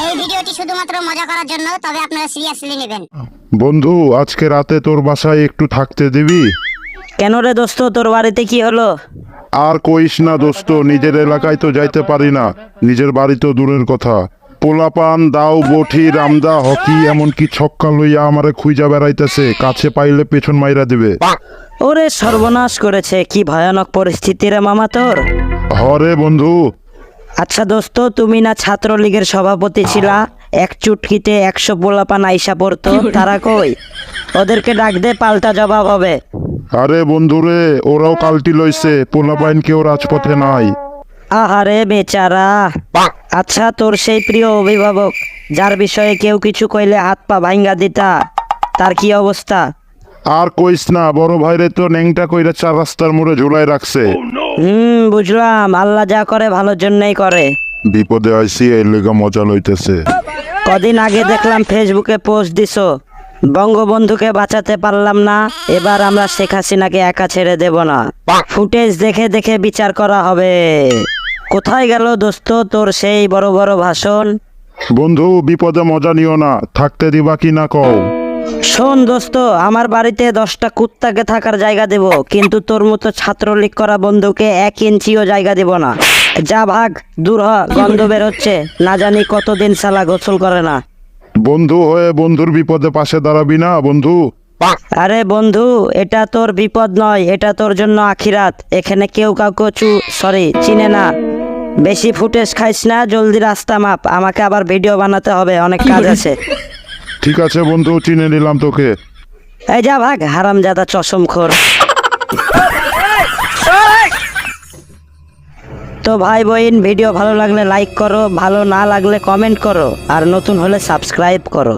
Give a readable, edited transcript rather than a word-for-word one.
এই ভিডিওটি শুধুমাত্র মজা করার জন্য, তবে আপনারা সিরিয়াসলি নেবেন। বন্ধু, আজকে রাতে তোর বাসায় একটু থাকতে দিবি? কেন রে দোস্ত, তোর বাড়িতে কি হলো? আর কইস না দোস্ত, নিজের এলাকায় তো যাইতে পারি না, নিজের বাড়ি তো দূরের কথা। পোলাপান দাও বঠি রামদা হকি এমনকি ছক্কা লইয়া আমারে খুঁজা বেড়াইতেছে, কাছে পাইলে পেছন মাইরা দিবে। ওরে সর্বনাশ করেছে, কি ভয়ানক পরিস্থিতি রে মামা তোর। হরে বন্ধু, আচ্ছা দোস্ত, তুমি না ছাত্রলীগের সভাপতি ছিলা? এক চুটকিতে 100 পোলাপান আইসা পড়তো, তারা কই? ওদেরকে ডাক দে, পাল্টা জবাব হবে। আরে বন্ধুরে, ওরাও কালটি লইছে, পোলাপাইন কেউ রাজপথে নাই। আহারে বেচারা। আচ্ছা, তোর সেই প্রিয় অভিভাবক যার বিষয়ে কেউ কিছু কইলে হাত পা ভাঙ্গা দিতা, তার কি অবস্থা? আর কইস না, বড় ভাইরে তো ন্যাংটা কইরা 4 রাস্তার মোড়ে ঝুলাই রাখছে। বুঝলাম, আল্লাহ যা করে ভালোর জন্যই করে। বিপদে আইসি, এই লেগা মজা লইতেছে। কদিন আগে দেখলাম ফেসবুকে পোস্ট দিছো, বঙ্গবন্ধুকে বাঁচাতে পারলাম না, এবার আমরা শেখ হাসিনাকে একা ছেড়ে দেব না। ফুটেজ দেখে দেখে বিচার করা হবে। কোথায় গেল দোস্ত তোর সেই বড় বড় ভাষণ? বন্ধু, বিপদে মজা নিও না, থাকতে দিবা কি না কও? শোন দোস্ত, আমার বাড়িতে 10টা কুত্তাকে থাকার জায়গা দেব, কিন্তু তোর মতো ছাত্রলীগ করা বন্ধুকে 1 ইঞ্চিও জায়গা দেব না। যা ভাগ, দূর হ, গন্ধ বের হচ্ছে, না জানি কতদিন সালা গোসল করে না। বন্ধু হয়ে বন্ধুর বিপদে পাশে দাঁড়াবি না বন্ধু? আরে বন্ধু, এটা তোর বিপদ নয়, এটা তোর জন্য আখিরাত। এখানে কেউ কাউকে চিনে না। বেশি ফুটেজ খাইস না, জলদি রাস্তা মাপ, আমাকে আবার ভিডিও বানাতে হবে, অনেক কাজ আছে। ঠিক আছে বন্ধু, চিনে নিলাম তোকে। এই যা ভাগ, হারামজাদা চশমখোর। তো ভাই বোন, ভিডিও ভালো লাগলে লাইক করো, ভালো না লাগলে কমেন্ট করো, আর নতুন হলে সাবস্ক্রাইব করো।